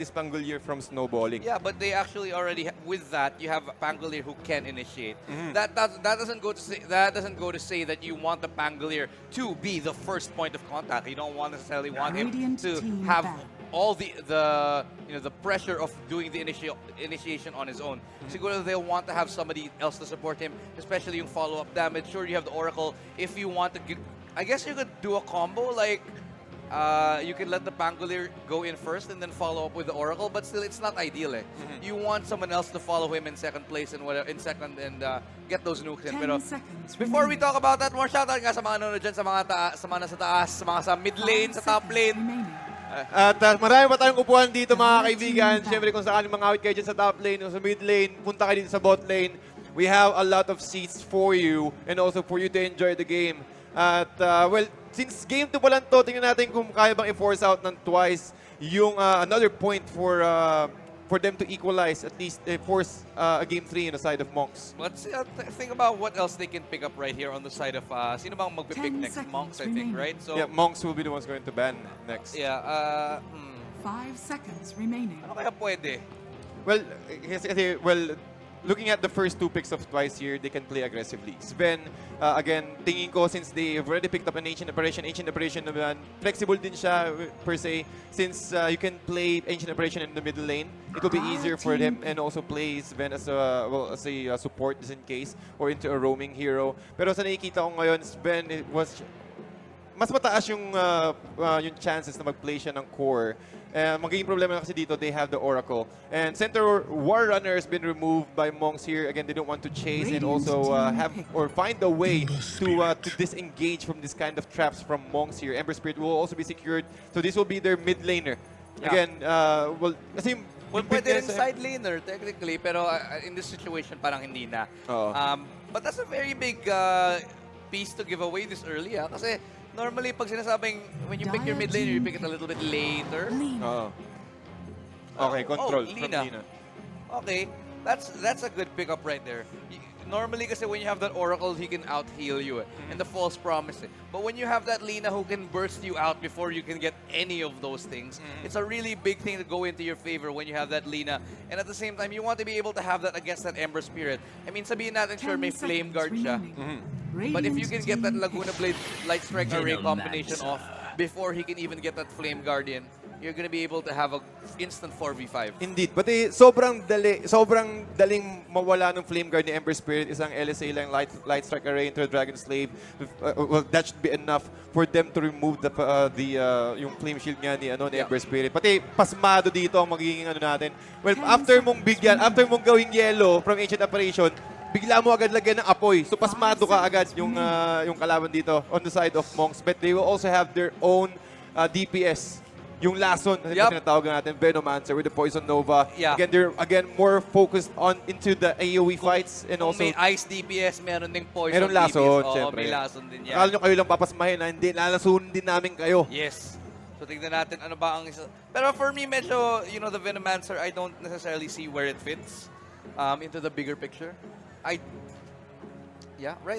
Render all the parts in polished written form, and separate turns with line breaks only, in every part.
this Pangolier from snowballing.
Yeah, but they actually already with that you have Pangolier who can initiate. That doesn't go to say that you want the Pangolier to be the first point of contact. You don't necessarily want him to have all the pressure of doing the initiation on his own. Siguro they'll want to have somebody else to support him, especially yung follow-up damage. Sure, you have the Oracle. If you want to, I guess you could do a combo like. You can let the Pangolier go in first and then follow up with the Oracle, but still, it's not ideal. You want someone else to follow him in second place and get those nukes in. Pero before we talk about that, more shoutout nga sa mga nanonood dyan, sa mga nasa taas, sa mga sa mid lane, sa top lane.
At marami pa tayong upuan dito mga kaibigan. Siyempre kung saan mga awit kayo dyan sa top lane o sa mid lane, punta kayo dito sa bot lane. We have a lot of seats for you and also for you to enjoy the game. At well, since game 2 pa lang to, tingnan natin kung kaya bang i-force out ng twice yung another point for them to equalize, at least force a game 3 in the side of Monks.
Let's think about what else they can pick up right here on the side of sino bang magpipick next? Monks, I think, right? So
yeah, Monks will be the ones going to ban next.
Yeah.
5 seconds remaining.
Ano kaya pwede?
Well, looking at the first 2 picks of twice here, they can play aggressively. Sven, again, tingin ko since they've already picked up an Ancient Operation naman, flexible din siya per se. Since you can play Ancient Operation in the middle lane, it will be easier for them and also play Sven as a support just in case or into a roaming hero. Pero sa nakikita ko ngayon, Sven was mas mataas yung chances na mag-play siya ng core. Magiging problema kasi dito, they have the Oracle. And Center War Runner has been removed by Monks here. Again, they don't want to chase and also have or find a way to disengage from this kind of traps from Monks here. Ember Spirit will also be secured. So this will be their mid laner. Again, kasi
pwede rin side laner technically, pero in this situation parang hindi na. But that's a very big piece to give away this early. Kasi normally, pag sinasabing, when you pick your mid laner, you pick it a little bit later.
Okay, control
from
Lina.
Okay, that's a good pickup right there. Normally, kasi when you have that Oracle, he can out-heal you and the false promise. But when you have that Lina who can burst you out before you can get any of those things, it's a really big thing to go into your favor when you have that Lina. And at the same time, you want to be able to have that against that Ember Spirit. I mean, sabihin natin, sure, may Flame Guard siya. But if you can get that Laguna Blade Light Strike Array combination off before he can even get that Flame Guardian, you're gonna be able to have an instant 4v5.
Indeed. But sobrang daling mawala ng Flame Guard ni Ember Spirit. Isang LSA lang Light Strike Array into a Dragon Slave. Well, that should be enough for them to remove yung Flame Shield nga ni Ember Spirit. Pati pasmado dito ang magiging natin. Well, after mong gawing yellow from Ancient Operation, bigla mo agad lagyan ng apoy. So pasmado ka agad yung kalaban dito on the side of Monks. But they will also have their own DPS. Yung Lason na tinatawag natin, Venomancer with the Poison Nova. Again, they're more focused into the AoE fights and also
may Ice DPS, meron ding Poison
meron Lason,
DPS.
syempre.
May Lason din yan.
Akala nyo kayo lang papasmahin na hindi, lalasunin din namin kayo.
Yes. So tignan natin ano ba ang isa. Pero for me, medyo, the Venomancer, I don't necessarily see where it fits into the bigger picture. Right?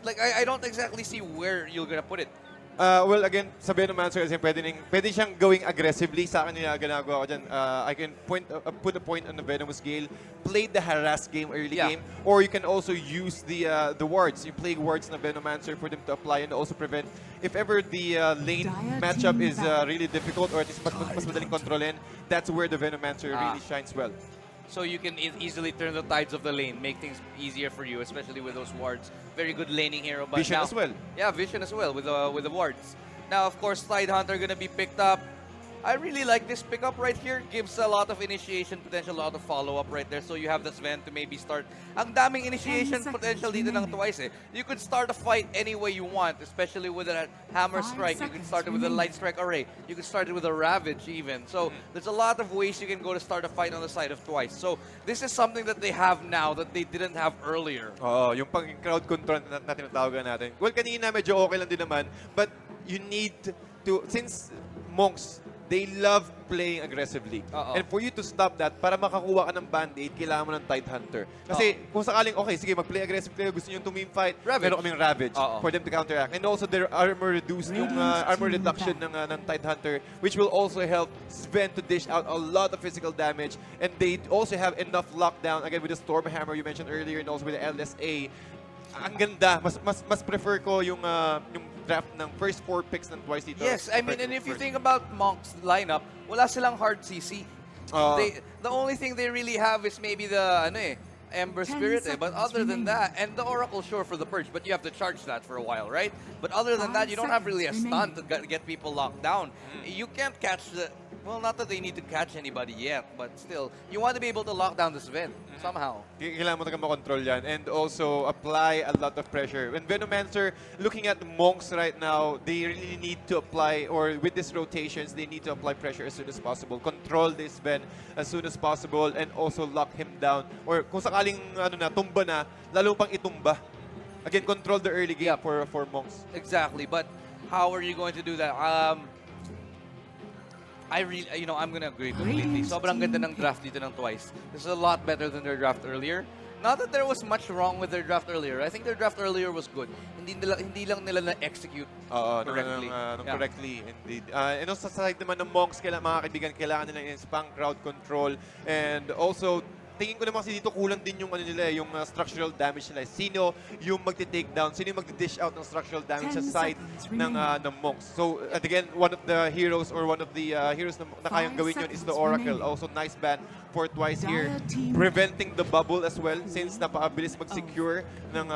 Like, I don't exactly see where you're gonna put it.
Well, again, sa Venomancer kasi pwede siyang gawing aggressively. Sa akin yung ginagawa ko dyan. I can put a point on the Venomous Gale, play the harass game early game, or you can also use the wards. You play wards na Venomancer for them to apply and also prevent if ever the lane matchup is really difficult or at least mas madaling kontrolin, that's where the Venomancer really shines well.
So you can easily turn the tides of the lane, make things easier for you, especially with those wards. Very good laning hero. But
Vision as well.
Yeah, Vision as well with the wards. Now, of course, Tide Hunter gonna be picked up. I really like this pickup right here. Gives a lot of initiation potential, a lot of follow-up right there. So you have the Sven to maybe start. Ang daming initiation potential dito ng twice. You could start a fight any way you want, especially with a Hammer Strike. You can start it with a Light Strike Array. You can start it with a Ravage even. So there's a lot of ways you can go to start a fight on the side of twice. So this is something that they have now that they didn't have earlier.
Yung pang-crowd control na tinatawagan natin. Well, kanina medyo okay lang din naman. But you need to, since Monks, they love playing aggressively. And for you to stop that, para makakuha ka ng Band-Aid, kailangan mo ng Tidehunter. Kasi kung sakaling, okay, sige, mag-play aggressive kayo, gusto nyo yung team fight, meron kaming Ravage for them to counteract. And also, their armor reduced, yung armor reduction ng Tidehunter, which will also help Sven to dish out a lot of physical damage. And they also have enough lockdown, again, with the Stormhammer you mentioned earlier, and also with the LSA. Ang ganda. Mas prefer ko yung draft ng first 4 picks ng Twice dito.
Yes, I mean, and if you think about Monk's lineup, wala silang hard CC. The only thing they really have is maybe the Ember Spirit, but other than that, and the Oracle, sure, for the Purge, but you have to charge that for a while, right? But other than that, you don't have really a stun to get people locked down. You can't catch the... Well, not that they need to catch anybody yet, but still, you want to be able to lock down the Sven somehow.
Kailangan mo talaga makontrol yan and also apply a lot of pressure. When Venomancer, looking at the Monks right now, they really need to apply, or with these rotations, they need to apply pressure as soon as possible. Control this Ven as soon as possible and also lock him down. Or kung sakaling tumba na, lalo pang itumba. Again, control the early game for Monks.
Exactly, but how are you going to do that? I'm gonna agree completely. Sobrang ganda ng draft dito ng Twice. This is a lot better than their draft earlier. Not that there was much wrong with their draft earlier. I think their draft earlier was good. Hindi lang nila na-execute correctly.
Correctly, indeed. And also sa side naman ng Monks, mga kaibigan, kailangan nila in-spam crowd control. And also, tingin ko naman kasi dito kulang din yung yung structural damage nila. Sino yung magti-take down? Sino yung magdi-dish out ng structural damage sa side ng Monks? So, again, one of the heroes or one of the heroes na kayang gawin yun is the Oracle. Also, nice ban for Twice here. Preventing the bubble as well since napakabilis mag-secure ng,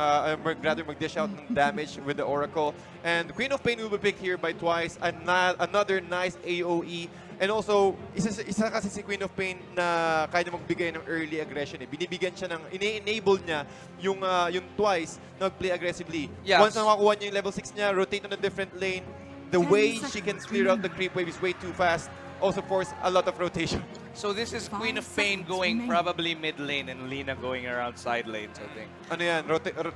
rather mag-dish out ng damage with the Oracle. And Queen of Pain will be picked here by Twice. Another nice AoE. And also, isa kasi si Queen of Pain na kaya na magbigay ng early aggression. Binibigyan siya ng, ini-enable niya yung Twice na mag-play aggressively.
Yes.
Once na makakuha niya yung level 6 niya, rotate on a different lane, the way she can clear out the creep wave is way too fast. Also force a lot of rotation.
So this is Queen of Pain going probably mid lane and Lina going around side lanes, I think.
Ano yan?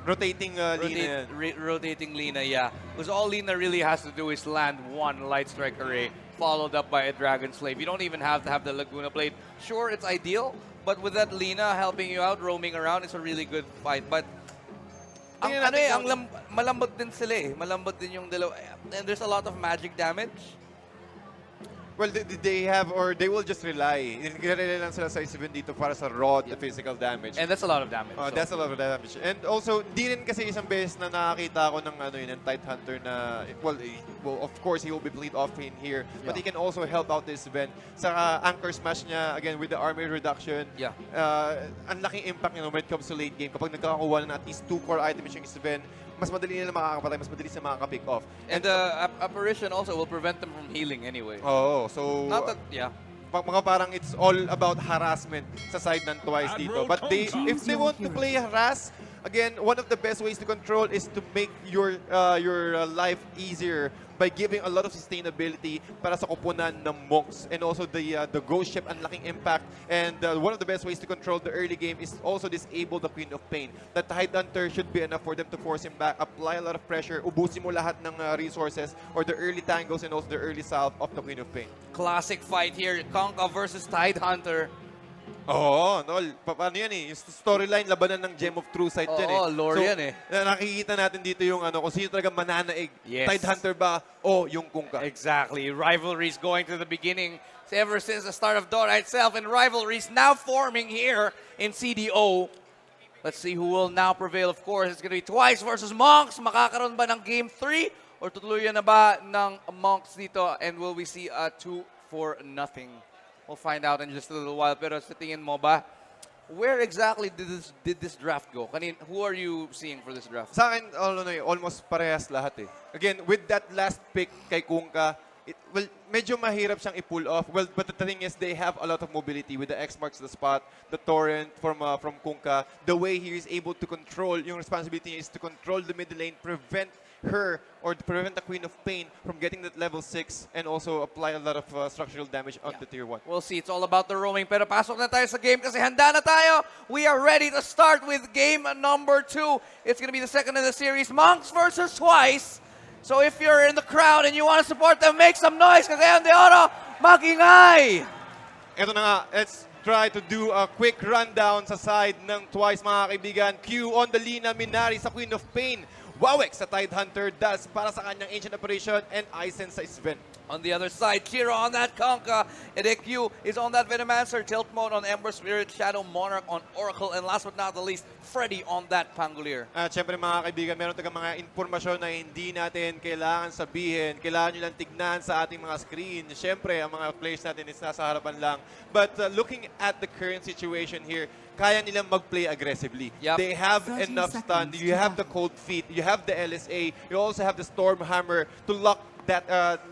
Rotating Lina yan.
Rotating Lina, yeah. Because all Lina really has to do is land one Light Strike Array followed up by a Dragon Slave. You don't even have to have the Laguna Blade. Sure, it's ideal, but with that Lina helping you out, roaming around, it's a really good fight. But malambot din sila eh. Malambot din yung dalawa. And there's a lot of magic damage.
Well, they have, or they will just rely. Nag-rely lang sila sa Sven dito para sa raw physical damage.
And that's a lot of damage.
So. That's a lot of damage. And also, di rin kasi isang beses na nakakita ako ng ng Tidehunter na, well, of course, he will be played off in here. But he can also help out this Sven. Sa anchor smash niya, again, with the armor reduction, ang laking impact when it comes to late game. Kapag nagkakakuha na at least 2 core items yung Sven, mas madali nila makakapatay, mas madali sila makaka-pick off.
And the apparition also will prevent them from healing anyway.
So
not that,
mga parang it's all about harassment sa side ng Twice dito. But if they want to play harass, again, one of the best ways to control is to make your life easier by giving a lot of sustainability para sa koponan ng Monks. And also the Ghost Ship, ang laking impact. And one of the best ways to control the early game is also disable the Queen of Pain. That Tidehunter should be enough for them to force him back, apply a lot of pressure, ubusin mo lahat ng resources or the early tangles and also the early salve of the Queen of Pain.
Classic fight here, Conka versus Tidehunter.
Nol. Paano yan eh? Yung storyline, labanan ng Gem of True Sight yan eh.
Lore yan eh.
Nakikita natin dito yung kung sino talaga mananaig.
Yes.
Tidehunter ba o yung Kunkka?
Exactly. Rivalries going to the beginning ever since the start of Dota itself, and rivalries now forming here in CDO. Let's see who will now prevail. Of course, it's going to be Twice versus Monks. Makakaroon ba ng Game 3? Or tutuluyan na ba ng Monks dito? And will we see a 2-0? We'll find out in just a little while. Pero sa tingin mo ba, where exactly did this draft go? Who are you seeing for this draft?
Sa akin, almost parehas lahat eh. Again, with that last pick kay Kunkka, medyo mahirap siyang i-pull off. Well, but the thing is, they have a lot of mobility with the X marks the spot, the torrent from Kunkka. The way he is able to control, yung responsibility is to control the mid lane, prevent her or to prevent the Queen of Pain from getting that level 6 and also apply a lot of structural damage on the tier 1.
We'll see. It's all about the roaming. Pero pasok na tayo sa game kasi handa na tayo. We are ready to start with game number 2. It's gonna be the second in the series, Monks versus Twice. So if you're in the crowd and you want to support them, make some noise kasi on the auto, Magingay!
Ito na nga, let's try to do a quick rundown sa side ng Twice, mga kaibigan. Q on the Lina, Minari sa Queen of Pain, Wawek sa Tidehunter, Das para sa kanyang Ancient Operation, and Aizen sa Sven.
On the other side, Kira on that Conka, Edekyu is on that Venomancer, Tilt Mode on Ember Spirit, Shadow Monarch on Oracle, and last but not the least, Freddy on that Pangolier.
At syempre mga kaibigan, meron tagang mga informasyon na hindi natin kailangan sabihin. Kailangan nyo lang tignan sa ating mga screen. Syempre, ang mga players natin is nasa harapan lang. But looking at the current situation here, kaya nilang mag-play aggressively.
Yep.
They have
30
enough stun.
seconds
You
to
have the
battle.
cold feet. You have the LSA. You also have the Storm Hammer to lock that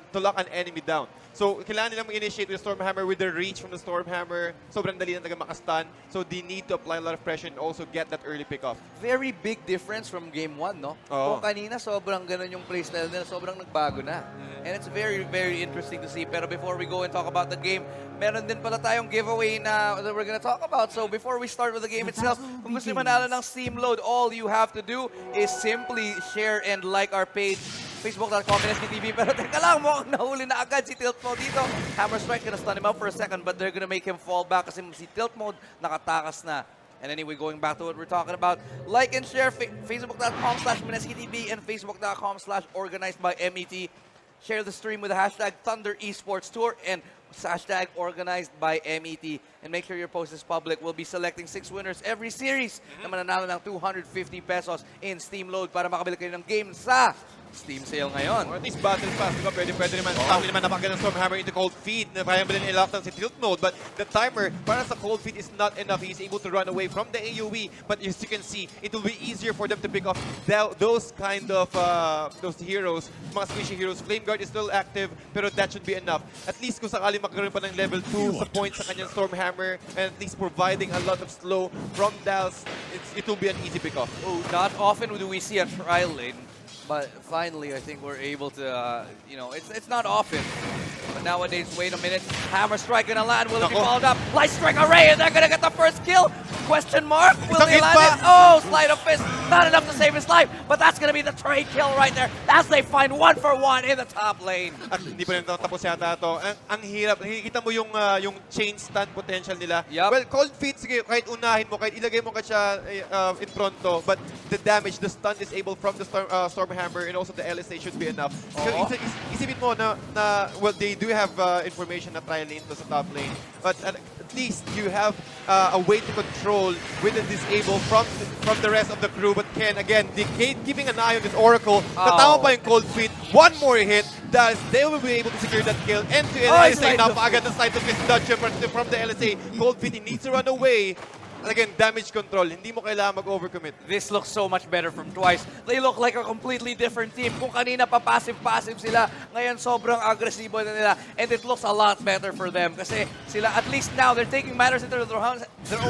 to lock an enemy down. So, kailangan nilang mag-initiate with the Storm Hammer, with the reach from the Storm Hammer. Sobrang dali na taga makastun. So, they need to apply a lot of pressure and also get that early pick-off.
Very big difference from game 1, no?
Oo.
Kung kanina, sobrang ganun yung playstyle nila, sobrang nagbago na. And it's very, very interesting to see. Pero before we go and talk about the game, meron din pala tayong giveaway na that we're gonna talk about. So before we start with the game itself, kung gusto nyo manalo ng Steam Load, all you have to do is simply share and like our page, facebook.com/MineskiTV. Pero teka lang, mukhang nahuli na agad si Tilt Mode dito. Hammer Strike gonna stun him out for a second, but they're gonna make him fall back kasi si Tilt Mode nakatakas na. And anyway, going back to what we're talking about, like and share facebook.com/MineskiTV and facebook.com/organized by MET. Share the stream with the hashtag Thunder Esports Tour and hashtag organized by MET. And make sure your post is public. We'll be selecting 6 winners every series na mananalo ng 250 pesos in Steam Load para makabili kayo ng game sa Steam sale ngayon.
Or at least Battle Pass, diba? Pwede naman. Sabi naman napakaganda ng Storm Hammer into Cold Feet. Na kaya ba din i-lock down si Tilt Mode. But the timer para sa Cold Feet is not enough. He's able to run away from the AoE. But as you can see, it will be easier for them to pick off those kind of those heroes, mga squishy heroes. Flame Guard is still active, pero that should be enough. At least kung sakali magkaroon pa ng level 2 sa points sa kanyang Storm Hammer, and at least providing a lot of slow from Dals, it will be an easy pick off.
Oh, not often do we see a trial lane. But finally, I think we're able to, you know, it's not often. But nowadays, wait a minute. Hammer Strike gonna land. Will it be
Nako.
followed up? Light Strike Array, and they're gonna get the first kill. Question mark? Will
Isang
they
hit
land
pa.
it? Oh, Slide of Fist. Not enough to save his life. But that's gonna be the trade kill right there as they find 1-for-1 in the top lane.
At hindi pa rin tapos yata ito. Ang hirap. Nakikita mo yung chain stun potential nila.
Yup.
Well, Cold Feet, sige, kahit unahin mo, kahit ilagay mo ka siya in fronto, but the damage, the stun disable from the Storm Hammer and also the LSA should be enough.
Oo.
Isipin mo na, well, they do have information na trial lane to sa top lane, but at least you have a way to control with the disable from the rest of the crew. But Ken, again, keeping an eye on this Oracle. Natama pa yung Cold Feet. One more hit. They will be able to secure that kill. End-to-end LSA. Napakaganda ng side of his dodge from the LSA. Cold Feet, he needs to run away. And again, damage control. Hindi mo kailangan mag-overcommit.
This looks so much better from Twice. They look like a completely different team. Kung kanina pa passive-passive sila, ngayon sobrang agresibo na nila. And it looks a lot better for them. Kasi sila, at least now, they're taking matters into their own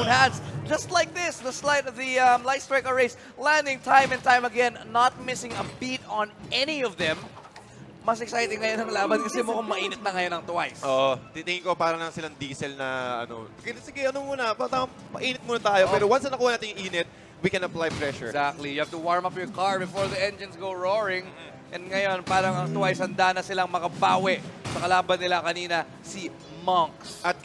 hands. Just like this, the slide of the Light Strike Arrays, landing time and time again, not missing a beat on any of them. Mas exciting ngayon ang laban kasi mukhang mainit na ngayon ang Twice.
Oo. Titingin ko parang lang silang diesel na sige, muna, painit muna tayo. Pero once na nakuha natin yung init, we can apply pressure.
Exactly. You have to warm up your car before the engines go roaring. And ngayon, parang ang Twice, handa na silang makabawi sa kalaban nila kanina, si Monks.
At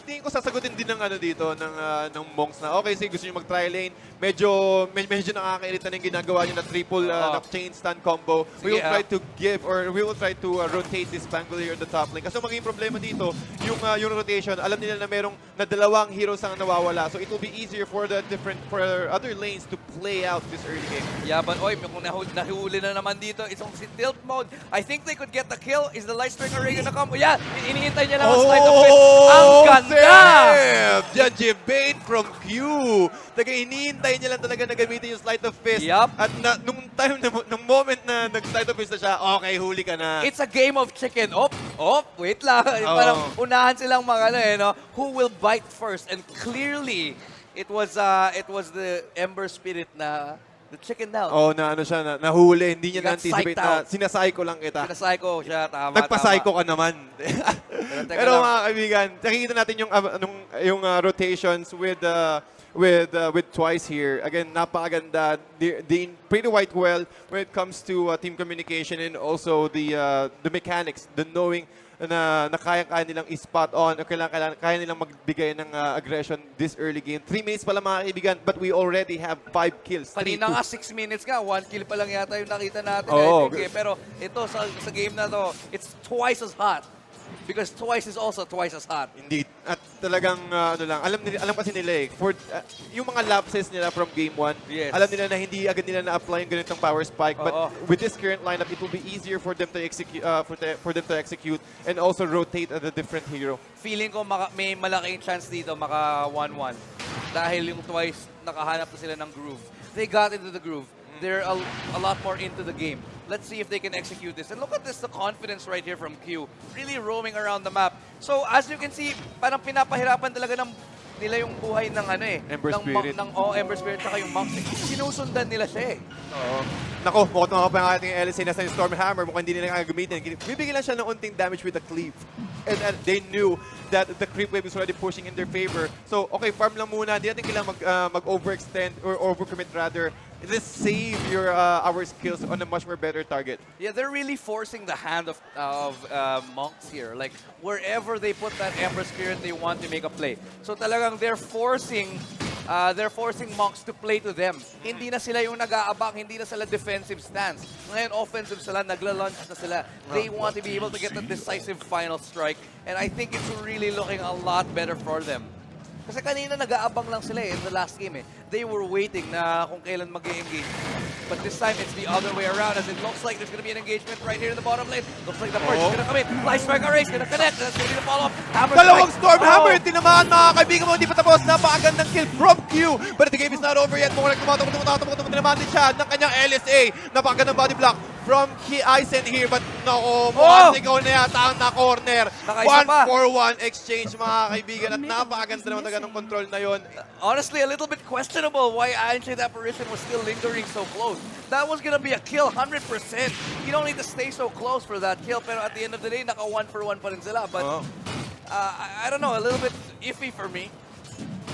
tingin ko sasagutin din ng dito ng Monks na okay, sige, gusto niyo mag-try lane. Medyo nakakairita na yung ginagawa niyo na triple na chain stun combo. We will try to give or we will try to rotate this Pangolier on the top lane. Kasi maging problema dito, yung rotation, alam nila na merong dalawang heroes ang nawawala. So it will be easier for other lanes to play out this early game.
Yeah, but oy, kung nahuli na naman dito, itong si Tilt Mode, I think they could get the kill. Is the Light Strike Array gonna come? Yeah, inihintay niya lang ang slide of fist. Ang ganda!
Judge Bane from Q. Hinihintay niya lang talaga na gamitin yung slide of fist.
Yup.
At nung moment na nag-slide of fist na siya, okay, huli ka na.
It's a game of chicken. Wait lang. Parang unahan silang mga no? Who will bite first? And clearly, it was the Ember Spirit na the chicken down.
Siya, nahuli. Hindi niya
Got
na-anticipate
psyched
na
out.
sinasayko lang kita.
Pinasayko siya, tama.
Nagpasayko ka naman.
teka
Pero
lang.
mga kaibigan, nakikita natin yung rotations with Twice here. Again, napakaganda. They pretty quite well when it comes to team communication and also the mechanics, the knowing na kaya nilang i-spot on o kaya nilang magbigay ng aggression this early game. 3 minutes pa lang mga kaibigan, but we already have 5 kills.
Kanina nga 6 minutes nga, 1 kill pa lang yata yung nakita natin.
Oo.
I think, eh. Pero ito sa game na to, it's twice as hot. Because twice is also twice as hot.
Indeed. At talagang alam kasi nila for yung mga lapses nila from game 1,
Yes.
alam nila na hindi agad nila na-apply yung ganitong power spike, but with this current lineup, it will be easier for them to execute and also rotate at a different hero.
Feeling ko may malaking chance dito maka 1-1. Dahil yung twice nakahanap na sila ng groove. They got into the groove. They're a lot more into the game. Let's see if they can execute this. And look at this, the confidence right here from Q. Really roaming around the map. So as you can see, parang pinapahirapan talaga nila yung buhay ng
Ember Spirit.
Ember Spirit tsaka yung Monks. Sinusundan nila siya
Oo. Nako, mukhang makapang ang ating LSA nasa yung Stormhammer. Mukhang hindi nila gagamitin. Bibigyan lang siya ng unting damage with the cleave. And they knew that the creep wave is already pushing in their favor. So, okay, farm lang muna. Hindi natin kailangan mag-overextend or overcommit rather. Let's save our skills on a much more better target.
Yeah, they're really forcing the hand of Monks here. Like, wherever they put that Ember Spirit, they want to make a play. So talagang they're forcing Monks to play to them. Hindi na sila yung nag-aabang, hindi na sila defensive stance. Ngayon, offensive sila, nagla-launch na sila. They want to be able to get the decisive final strike. And I think it's really looking a lot better for them. Kasi kanina nag-aabang lang sila in the last game. They were waiting na kung kailan mag-engage. But this time, it's the other way around as it looks like there's going to be an engagement right here in the bottom lane. Looks like the first is going to come in. Light Strike Array is going to connect. That's going to be the follow-up.
Dalawang Stormhammer! Tinamaan mga kaibigan mo, hindi pa tapos. Napakagandang kill from Q. But the game is not over yet. Mukhang tumatakot, tinamaan din siya ng kanyang LSA. Napakagandang body block from Eisen here. But no, mukhang sigaw na yata ang na-corner. 1-for-1 exchange mga kaibigan. At napakaganda naman ng control na yon.
Honestly, a little bit questionable why Ancient Apparition was still lingering so close. That was gonna be a kill, 100%. You don't need to stay so close for that kill, pero at the end of the day, naka 1-for-1 pa rin sila. But, I don't know, a little bit iffy for me.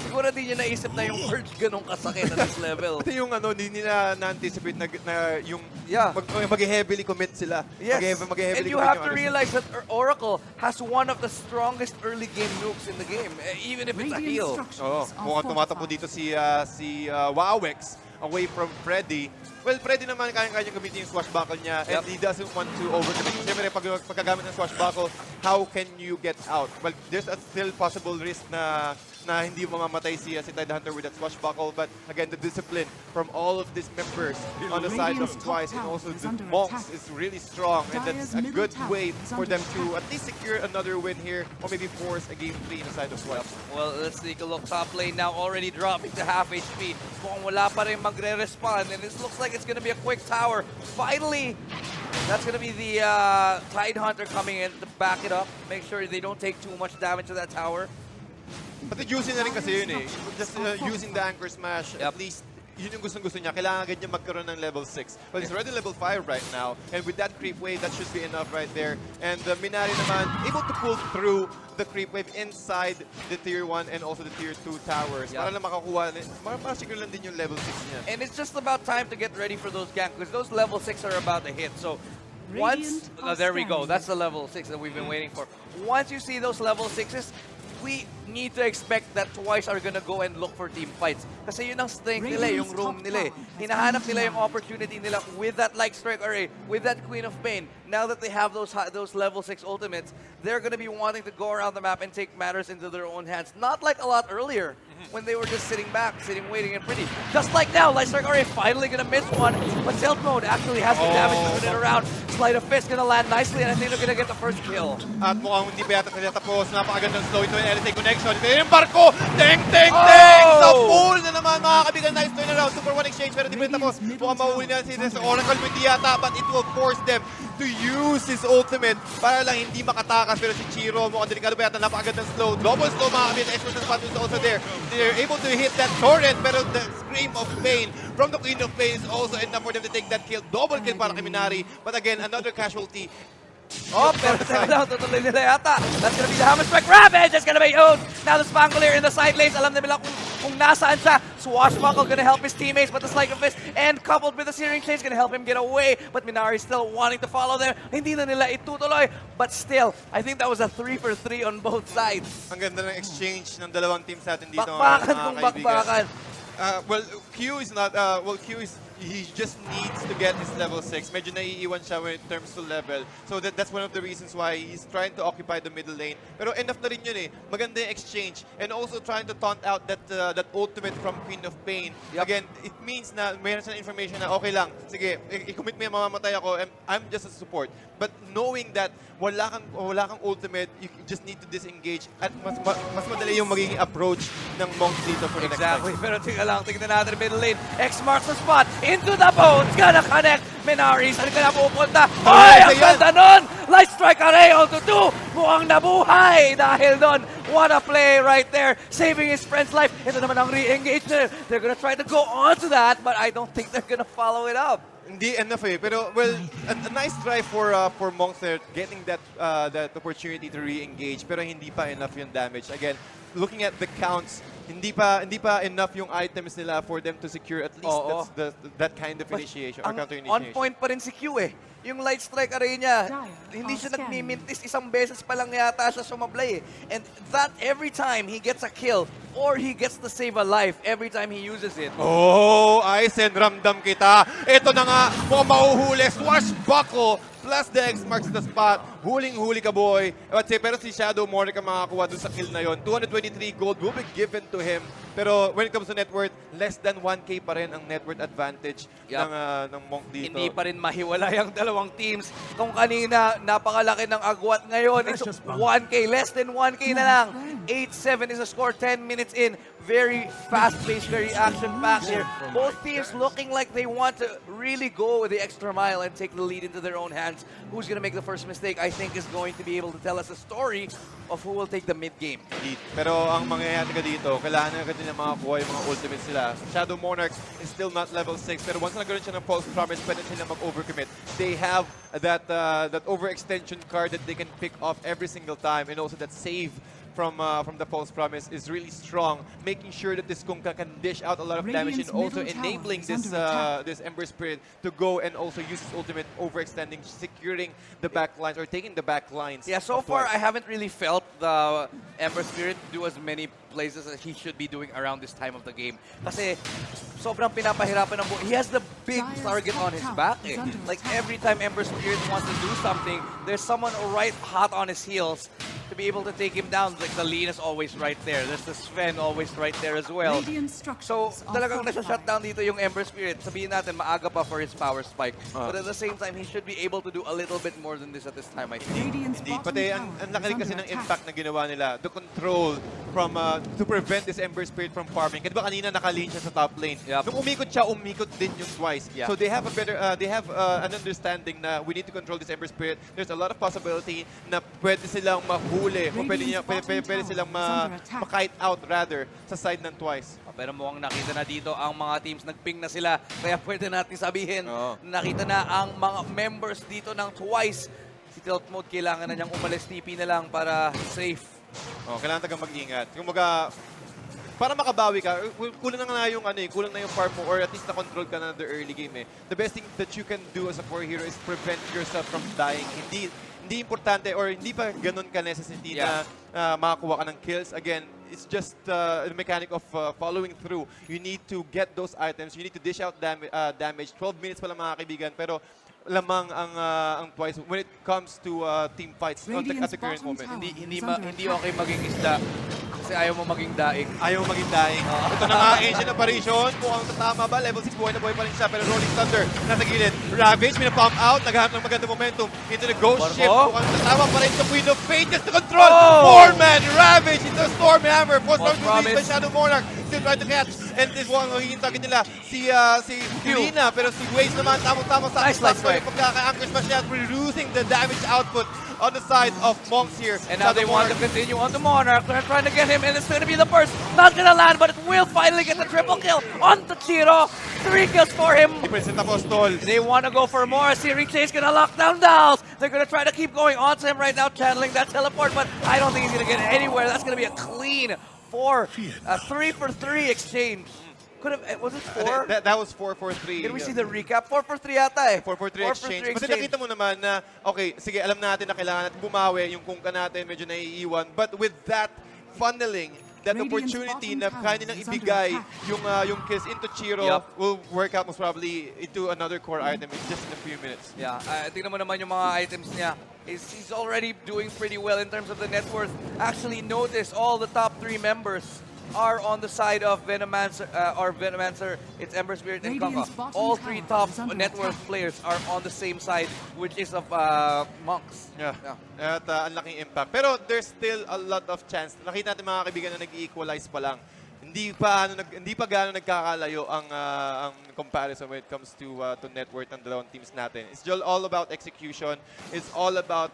Siguro di nyo naisip na yung Purge ganun kasakit at this level.
Ito yung hindi nila na-anticipate na yung
Yeah.
mag-heavily commit sila.
Yes,
Mag-heavily
and you
commit
have
yung
to realize that Oracle has one of the strongest early game nukes in the game, even if it's a heal.
Mukhang tumatakbo dito si Wawex away from Freddy. Well, Freddy naman kaya-kaya gamitin yung swashbuckle niya and he doesn't want to overcommit. Siyempre, pagkagamit ng swashbuckle, how can you get out? Well, there's a still possible risk na hindi mamamatay si Tidehunter with that swashbuckle. But again, the discipline from all of these members on the side of Twice and also the Monks is really strong. And that's a good way for them to at least secure another win here or maybe force a game 3 in the side of Twice.
Well, let's take a look. Top lane now already dropping to half HP. Mukhang wala pa rin magre-respond. And this looks like it's going to be a quick tower. Finally, that's going to be the Tidehunter coming in to back it up. Make sure they don't take too much damage to that tower.
Pati using na rin kasi yun Just using the Anchor Smash, at least yun yung gustong-gusto niya. Kailangan agad niya magkaroon ng level 6. Well, he's already level 5 right now. And with that creep wave, that should be enough right there. And Minari naman, able to pull through the creep wave inside the tier 1 and also the tier 2 towers. Para lang makakuha, secure lang din yung level 6 niya.
And it's just about time to get ready for those ganks because those level 6 are about to hit. So once, there we go. That's the level 6 that we've been waiting for. Once you see those level 6s, we need to expect that Twice are gonna go and look for team fights. Kasi yun ang strength nila, yung roam nila. Hinahanap nila yung opportunity nila with that Light Strike Array, with that Queen of Pain. Now that they have those level 6 ultimates, they're gonna be wanting to go around the map and take matters into their own hands. Not like a lot earlier, when they were just sitting back, waiting and pretty. Just like now, Light Strike Array finally gonna miss one, but Stealth Mode actually has some damage to turn it around. Sleight of Fist gonna land nicely, and I think they're gonna get the first kill.
At mukhang hindi pa yata sila tapos. Napakagandang slow ito yung LSA connection. Ito yung barko! Teng! Sa pool na naman mga kabigan. Nice turn around. 2-for-1 exchange pero di pa rin tapos. Mukhang mauuli na si Oracle with yata, but it will force them to use his ultimate para lang hindi makatakas. Pero si Chiro, mukhang delikado pa yata. Napakagandang slow. Double slow mga kabigan. Esports and Spot is also there. They're able to hit that torrent pero the scream of pain from the Queen of Pain is also enough for them to take that kill. Double kill para kay Minari. But again, another casualty.
Pero teka lang, tutuloy nila yata. That's gonna be the Hammer Strike. Ravage is gonna be owned. Now the Spangolier in the side lanes. Alam na nila kung kung nasaan siya. Swashbuckle gonna help his teammates, but the Sleight of Fist and coupled with the Searing Chains gonna help him get away. But Minari still wanting to follow there. Hindi na nila itutuloy. But still, I think that was a 3-for-3 on both sides.
Ang ganda ng exchange ng dalawang teams natin dito.
Bakbakan kung bakbakan.
Well, Q is not, Q is, he just needs to get his level 6. Medyo naiiwan siya when it terms to level. So that's one of the reasons why he's trying to occupy the middle lane. Pero enough na rin yun eh. Maganda yung exchange. And also trying to taunt out that ultimate from Queen of Pain.
Yep.
Again, it means na mayroon siya information na okay lang. Sige, i-commit mo yung mamamatay ako. I'm just a support. But knowing that wala kang ultimate, you just need to disengage. At mas madali yung magiging approach ng Monk dito for the next time.
Exactly. Pero tingnan lang, tingnan natin middle lane. X marks the spot. Into the bones. Gonna connect. Minari, saan ka na pupunta? Ay, ang ganda nun! Light strike array onto 2. Mukhang nabuhay dahil doon. What a play right there. Saving his friend's life. Ito naman ang re-engage na. They're gonna try to go on to that, but I don't think they're gonna follow it up.
Hindi enough eh. Pero, well, a nice try for Monks there, getting that opportunity to re-engage. Pero hindi pa enough yung damage. Again, looking at the counts, hindi pa enough yung items nila for them to secure at least that kind of initiation or counter initiation.
On point pa rin si Q eh. Yung light strike array niya, hindi siya nagmimintis. Isang beses pa lang yata siya sumablay eh. And that every time he gets a kill or he gets to save a life, every time he uses it.
Oh, Aizen, ramdam kita. Ito na nga, mukhang mahuhuli. Swashbuckle plus the X marks the spot. Huling-huli ka, boy. Pero si Shadow Monarch ang makakuha dun sa kill na yon. 223 gold will be given to him. Pero when it comes to net worth, less than 1K pa rin ang net worth advantage ng Monk dito.
Hindi pa rin mahiwalay ang dalawang teams. Kung kanina, napakalaki ng agwat ngayon. It's 1K, less than 1K na lang. 8-7 is the score, 10 minutes in. Very fast-paced, very action-packed here. Both teams looking like they want to really go the extra mile and take the lead into their own hands. Who's going to make the first mistake, I think, is going to be able to tell us a story of who will take the mid-game.
Pero ang mangyayari ka dito, kailangan na agad nila makakuha yung mga ultimates sila. Shadow Monarch is still not level 6, pero once na nagkaroon siya ng Pulse Promise, pwede sila mag-overcommit. They have that overextension card that they can pick off every single time, and also that save from the Pulse Promise is really strong, making sure that this Kunkka can dish out a lot of damage and also enabling this Ember Spirit to go and also use his ultimate, overextending, securing the back lines or taking the back lines.
Yeah, so far I haven't really felt the Ember Spirit do as many places as he should be doing around this time of the game. Kasi sobrang pinapahirapan ng buhay. He has the big target on his back. Eh. Like every time Ember Spirit wants to do something, there's someone right hot on his heels to be able to take him down. Like the Lean is always right there. There's the Sven always right there as well. So talagang nasa-shutdown dito yung Ember Spirit. Sabihin natin, maaga pa for his power spike. But at the same time, he should be able to do a little bit more than this at this time, I think.
Hindi, pati ang laki kasi ng impact na ginawa nila. The control from to prevent this Ember Spirit from farming. Kasi ba kanina naka-lean siya sa top lane.
Yep.
Nung umikot siya, umikot din yung twice.
Yeah.
So they have a better, they have an understanding na we need to control this Ember Spirit. There's a lot of possibility na pwede silang mahuli. O pwede silang ma-kite out rather sa side ng twice.
Pero mukhang nakita na dito ang mga teams, nagping na sila. Kaya pwede natin sabihin, nakita na ang mga members dito ng twice. Si Tilt Mode kailangan na niyang umalis, TP na lang para safe.
Kailangan tagang mag-ingat. Yung para makabawi ka, kulang na yung kulang na yung farm mo or at least na-control ka na the early game eh. The best thing that you can do as a core hero is prevent yourself from dying. Hindi importante or hindi pa ganun ka necessity na makakuha ka ng kills. Again, it's just the mechanic of following through. You need to get those items. You need to dish out damage. 12 minutes pa lang mga kaibigan, pero lamang ang twice when it comes to team fights at the current moment.
Hindi okay maging isda kasi ayaw mo maging daing.
Ayaw mo maging daing. Ito na nga, Ancient Apparition. Mukhang tatama ba? Level 6, buhay na pa rin siya. Pero Rolling Thunder, nasa gilid. Ravage, pinapump out. Naghahanap ng magandang momentum. Into the Ghost Ship. Mukhang tatama pa rin sa Queen of Fate. Just to control. Four-man Ravage into Stormhammer. Post-round release by Shadow Monarch. Still trying to catch. And this one, magiging target nila si Lina. Pero si Waze naman, tamang-tamang sa
nice light strike.
Pagkaka-anchor smash niya, reducing the damage output on the side of Monks here.
And now they want to continue on the Monarch. They're trying to get him, and it's going to be the first. Not going to land, but it will finally get the triple kill on the Chiro. 3 kills for him. They want to go for more. Searing Chase going to lock down Dals. They're going to try to keep going on to him right now, channeling that teleport, but I don't think he's going to get anywhere. That's going to be a clean 4. 3 for 3 exchange. Could have, was it 4?
That was 4 for 3.
Can we see the recap? 4 for 3 yata eh.
4 for 3 exchange. Kasi nakita mo naman na, okay, sige, alam natin na kailangan natin bumawi, yung kungka natin medyo naiiwan. But with that funneling, that
Radiant's
opportunity
bottom
na
tower
kaya nilang
is under
ibigay
attack.
yung kills into Chiro will work out most probably into another core item in just a few minutes.
Yeah, tingnan mo naman yung mga items niya. He's already doing pretty well in terms of the net worth. Actually, notice all the top 3 members are on the side of Venomancer, it's Ember Spirit and
Radiant's
Kaka.
bottom
All
tower
3 top
is under
net worth
attack.
players are on the same side, which is of Monks.
Yeah. At ang laking impact. Pero there's still a lot of chance. Nakita natin mga kaibigan na nag-equalize pa lang. Hindi pa gaano nagkakalayo ang comparison when it comes to net worth ng dalawang teams natin. It's all about execution. It's all about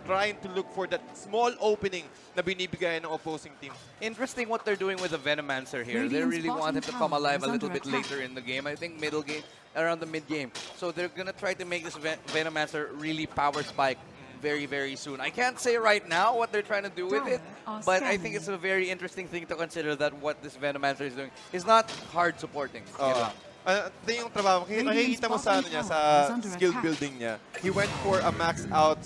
trying to look for that small opening na binibigay ng opposing team.
Interesting what they're doing with the Venomancer here. They
Radiant's
really want him to
bottom
come alive a
tower is
little
under
bit
attack.
later in the game. I think middle game, around the mid game. So they're gonna try to make this Venomancer really power spike very, very soon. I can't say right now what they're trying to do with it, but I think it's a very interesting thing to consider that what this Venomancer is doing is not hard supporting. Yun lang.
Ito yung trabaho. Makikita mo sa, sa skill building niya. He went for a max out,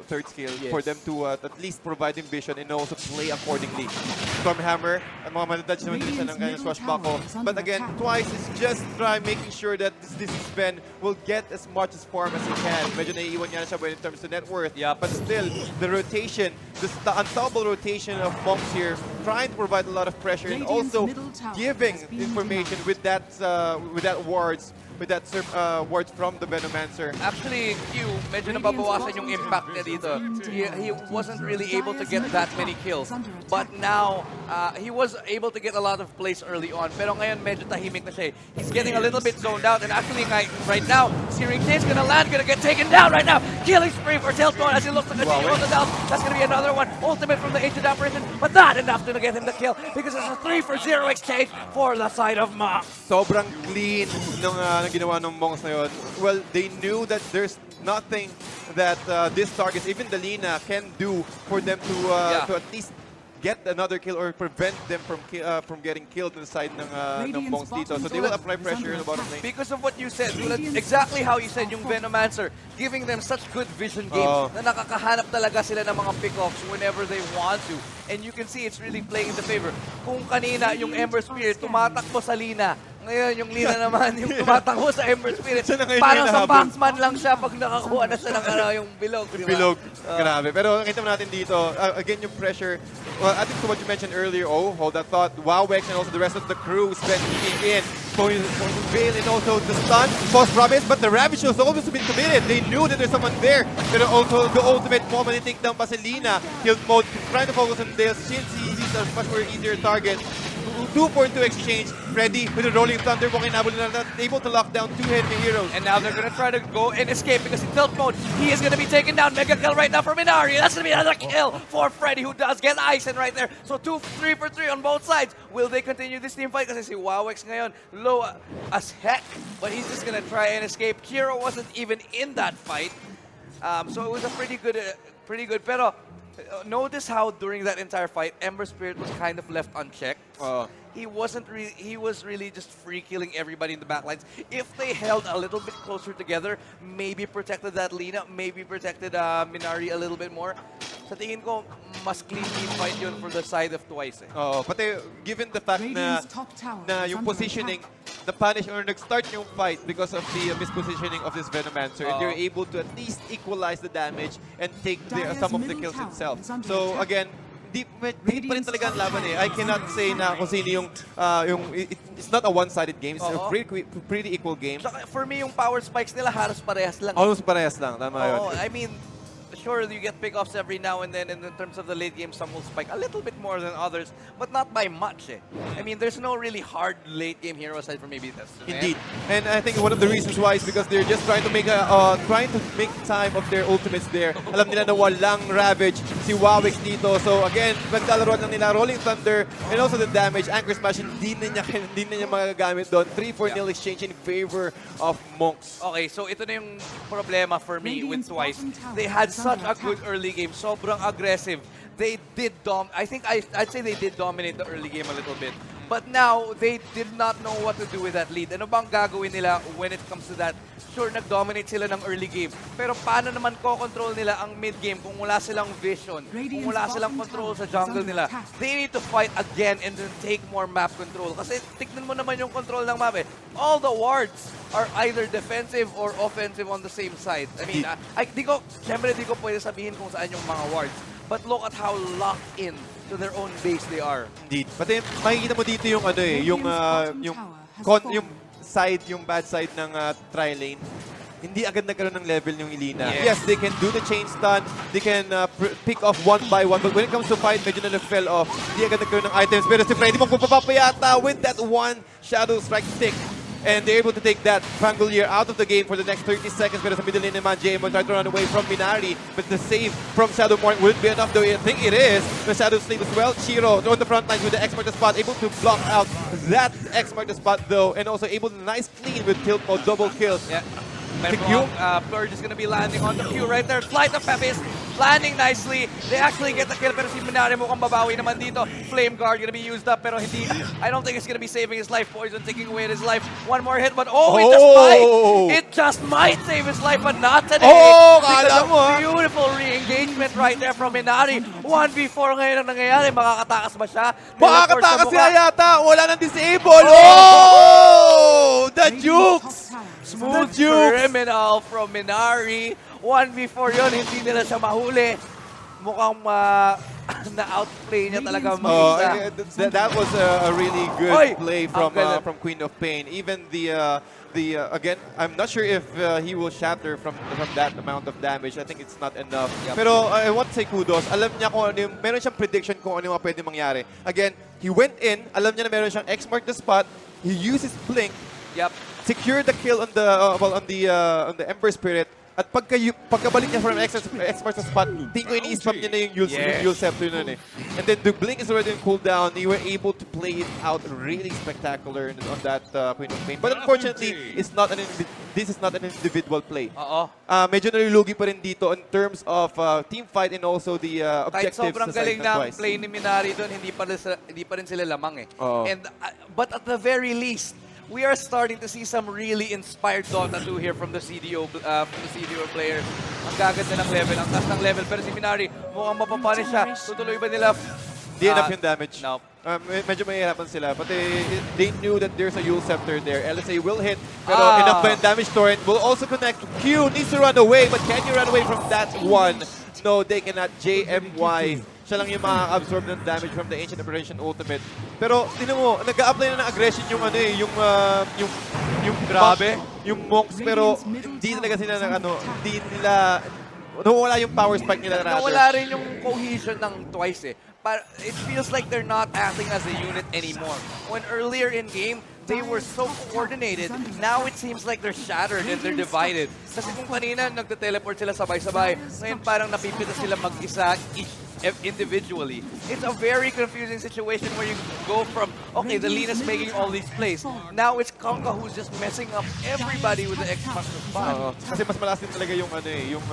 third skill for them to at least provide him vision and also play accordingly. Stormhammer, ang mga manadadge naman din siya ng kanyang swashbuckle. But again, twice is just try making sure that this Ben will get as much as farm as he can. Medyo naiiwan niya na siya when it comes to net worth. But still, the rotation, the unstoppable rotation of Monks here, trying to provide a lot of pressure and also giving information with that wards from the Venomancer.
Actually, Q, medyo nababawasan yung impact niya dito. He wasn't really able to get that many kills. But now, he was able to get a lot of plays early on. Pero ngayon, medyo tahimik na siya. He's getting a little bit zoned out. And actually, right now, Searing Chain's gonna land, gonna get taken down right now. Killing spree for Tailspawn as he looks to continue on the down. That's gonna be another one. Ultimate from the Ancient Apparition, but not enough to get him the kill because it's a 3-for-0 exchange for the side of Monk.
Sobrang clean nung ginawa ng Monks na yun. Well, they knew that there's nothing that these targets, even the Lina, can do for them to at least get another kill or prevent them from getting killed on the side ng Monks dito. So they will apply pressure in the bottom lane.
Because of what you said, exactly how you said yung Venomancer, giving them such good vision game na nakakahanap talaga sila ng mga pick-offs whenever they want to. And you can see it's really playing in the favor. Kung kanina yung Ember Spirit tumatakbo sa Lina, ngayon yung Lina naman yung tumatakbo sa Ember Spirit. Parang sa Batman lang siya pag nakakuha na siya ng yung bilog.
Bilog. Grabe. Pero nakita mo natin dito, again yung pressure. Well, I think to what you mentioned earlier, hold that thought. Wowx and also the rest of the crew is kicking in. Veil and also the stun, Boss Robins, but the Ravage has always been committed. They knew that there's someone there. Pero also the ultimate moment, they take down pa si Lina. Heal mode, trying to focus on Dale since he's a much more easier target. 2-4-2 exchange. Freddy with a rolling thunder, walking out, not able to lock down two enemy heroes.
And now they're gonna try to go and escape because in tilt mode, he is gonna be taken down. Mega kill right now for Minari. That's gonna be another kill for Freddy, who does get ice in right there. So 3-for-3 on both sides. Will they continue this team fight? Kasi si Wowx ngayon low as heck, but he's just gonna try and escape. Kiro wasn't even in that fight, so it was a pretty good. Pero notice how during that entire fight, Ember Spirit was kind of left unchecked. He was really just free killing everybody in the backlines. If they held a little bit closer together, maybe protected that Lina, maybe protected Minari a little bit more. Sa tingin ko, mas clean team fight yun for the side of Twice.
Pati given the fact na yung positioning, the punish or nag-start yung fight because of the mispositioning of this Venomancer, and they're able to at least equalize the damage and take some of the kills itself. So again, deep pa rin talaga ang laban eh. I cannot say na kung sino yung it's not a one-sided game. It's a pretty equal game.
For me, yung power spikes nila halos parehas lang.
Almost parehas lang, tama yun.
I mean, sure, you get pickoffs every now and then, and in terms of the late game, some will spike a little bit more than others, but not by much. I mean, there's no really hard late game hero aside from maybe this.
Indeed, and I think one of the reasons why is because they're just trying to make time of their ultimates there. Alam nila na walang Ravage si Wowx dito, so again, maglalaro lang nila Rolling Thunder and also the damage. Anchor Smash hindi na niya magagamit doon. 3-4-0 exchange in favor of Monks.
Okay, so ito na yung problema for me with Twice. They had such a good early game, sobrang aggressive. they did I'd say they did dominate the early game a little bit. But now, they did not know what to do with that lead. Ano bang gagawin nila when it comes to that? Sure, nag-dominate sila ng early game. Pero paano naman ko-control nila ang mid-game kung wala silang vision, kung wala silang control sa jungle nila? They need to fight again and then take more map control. Kasi tignan mo naman yung control ng map eh. All the wards are either defensive or offensive on the same side. I mean, syempre di ko pwede sabihin kung saan yung mga wards. But look at how locked in to their own base they are.
Indeed. Pati makikita mo dito yung yung side, yung bad side ng tri-lane. Hindi agad nagkaroon ng level yung Ilina. Yes, they can do the chain stun, they can pick off one by one, but when it comes to fight, medyo na fell off. Hindi agad nagkaroon ng items, pero si Freddy magpapapayata with that one Shadow Strike stick. And they're able to take that Pangolier out of the game for the next 30 seconds. Pero sa middle lane naman, JMO tried to run away from Minari. But the save from Shadow Morning wouldn't be enough, though I think it is. The Shadow Slave as well. Shiro on the front lines with the X-Marta spot, able to block out that X-Marta spot, though. And also able to nice clean with tilt mode, double kill.
Yeah. Purge is gonna be landing on the Q right there. Flight of Pepis landing nicely. They actually get the kill, pero si Minari mukhang babawi naman dito. Flame Guard gonna be used up, pero hindi. I don't think it's gonna be saving his life. Poison taking away his life. One more hit, but it just might. It just might save his life, but not today. Because of beautiful re-engagement right there from Minari. 1v4 ngayon ang nangyayari. Makakatakas ba siya?
Makakatakas siya yata. Wala nang disable. The jukes!
Smooth criminal from Minari. 1v4 yun, hindi nila siya mahuli. Mukhang na-outplay niya talaga mag-isa.
That was a really good play from Queen of Pain. Even again, I'm not sure if he will shatter from that amount of damage. I think it's not enough. Pero I want to say kudos. Alam niya kung ano yung, meron siyang prediction kung ano yung pwede mangyari. Again, he went in, alam niya na meron siyang X-mark the spot, he used his blink, secured the kill on the Ember Spirit. At pagkabalik niya from X-mark sa spot, tingin ko ini-spam niya na yung Yule Scepter nun eh. And then the blink is already in cooldown. They were able to play it out really spectacular on that Queen of Pain. But unfortunately, this is not an individual play. Medyo nalulugi pa rin dito in terms of team fight and also the objectives.
Kahit sobrang galing na play ni Minari doon, hindi pa rin sila lamang eh. But at the very least, we are starting to see some really inspired Dota 2 here from the CDO players. Ang gaganda ng level, ang taas ng level. Pero si Minari, mukhang mapapunish siya. Tutuloy ba nila?
Di enough yung damage.
No.
Medyo mahihirapan sila. But they knew that there's a Yule Scepter there. LSA will hit. Pero enough ba yung damage torrent? Will also connect. Q needs to run away. But can you run away from that one? No, they cannot. JMY. Siya lang yung makaka-absorb ng damage from the Ancient Operation Ultimate. Pero, tinan mo, nag-a-apply na ng aggression yung
grabe.
Yung monks, pero hindi talaga sila hindi nila, nawala yung power spike nila.
Nawala rin yung cohesion ng Twice eh. But it feels like they're not acting as a unit anymore. When earlier in game, they were so coordinated. Now it seems like they're shattered and they're divided. Kasi kung kanina nagte-teleport sila sabay-sabay, ngayon parang napipita sila mag-isa individually. It's a very confusing situation where you go from, okay, the Lina's making all these plays. Now it's Conka who's just messing up everybody with the X-Max spot.
Kasi mas malakas din talaga yung yung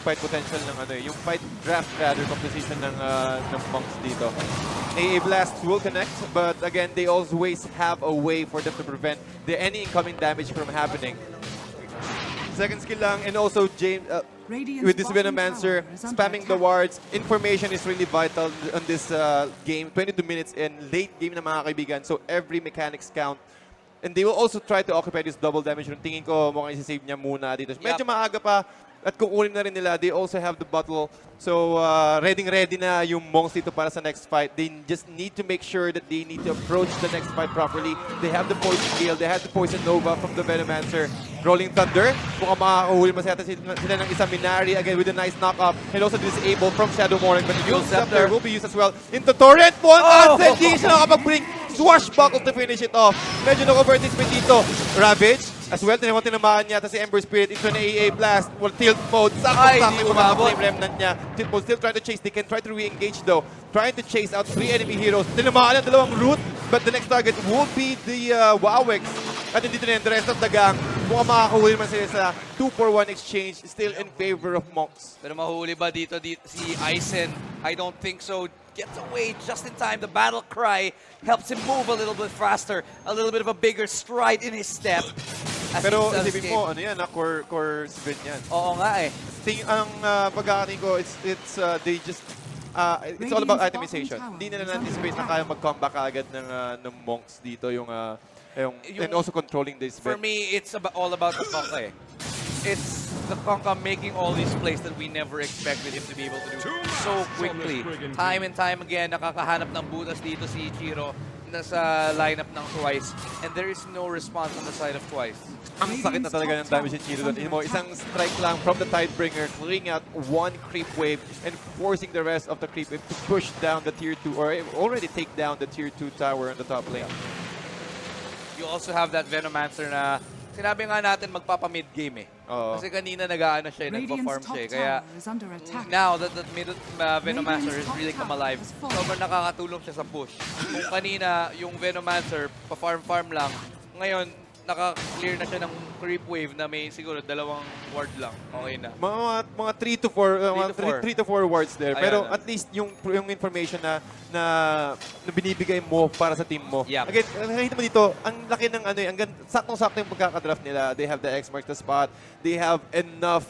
fight potential ng yung fight draft rather composition ng monks dito. AA Blast will connect, but again, they always have a way for them to prevent any incoming damage from happening. Second skill lang, and also James with this Venomancer spamming the wards. Information is really vital on this game. 22 minutes in, late game na mga kaibigan, so every mechanics count. And they will also try to occupy this double damage room. Tingin ko mukhang isi-save niya muna dito. Medyo maaga pa. At kukunin na rin nila, they also have the bottle. So, ready na yung monks dito para sa next fight. They just need to make sure that they need to approach the next fight properly. They have the Poison Gale, they have the Poison Nova from the Venomancer. Rolling Thunder, mukhang makakahuli masaya sila ng isa Minari again with a nice knock-up. And also disable from Shadow Morning. But the Yule Scepter will be used as well into Torrent. Hindi siya nakapag-bring. Swashbuckle to finish it off. Medyo nag-overtake dito. Ravage. As well, tinamaan niya si Ember Spirit into an AA Blast. Well, tilt mode. Sakto-sakto yung flame remnant niya. Tilt mode still trying to chase. They can try to re-engage though. Trying to chase out 3 enemy heroes. Tinamaan ang dalawang root. But the next target will be the Wawix. At hindi na yung the rest of the gang. mukhang makakahuli naman sila sa 2-for-1 exchange, still in favor of Monks.
Pero mahuli ba dito si Aizen? I don't think so. Gets away just in time. The battle cry helps him move a little bit faster, a little bit of a bigger stride in his step.
Pero isipin mo, ano yan, core spin yan.
Oo nga eh.
Ang pagkakating ko, it's all about itemization. Hindi nila na-anticipate na kaya mag-comeback agad ng Monks dito and also controlling this
For me, it's all about the Conka eh. It's the Conka making all these plays that we never expected him to be able to do so quickly. Time and time again, nakakahanap ng butas dito si Ichiro nasa lineup ng Twice, and there is no response on the side of Twice.
Ang sakit na talaga ng damage ni Ichiro doon. Isang strike lang from the Tidebringer, clearing out one creep wave and forcing the rest of the creep wave to push down the tier 2 or already take down the tier 2 tower on the top lane.
You also have that Venomancer na sinabi nga natin magpapa-mid game eh. Kasi kanina nag-aano siya, nagpa-farm siya eh. Kaya now that Venomancer has really come alive, sobrang nakakatulong siya sa push. Kung kanina yung Venomancer pa-farm lang, ngayon naka-clear na siya ng creep wave na may siguro 2 ward lang. Okay na.
Mga 3 to 4 wards there. Pero at least yung information na binibigay mo para sa team mo.
Yep.
Again, nakita mo dito, ang laki ng saktong-sakto yung pagkakadraft nila. They have the X marks the spot. They have enough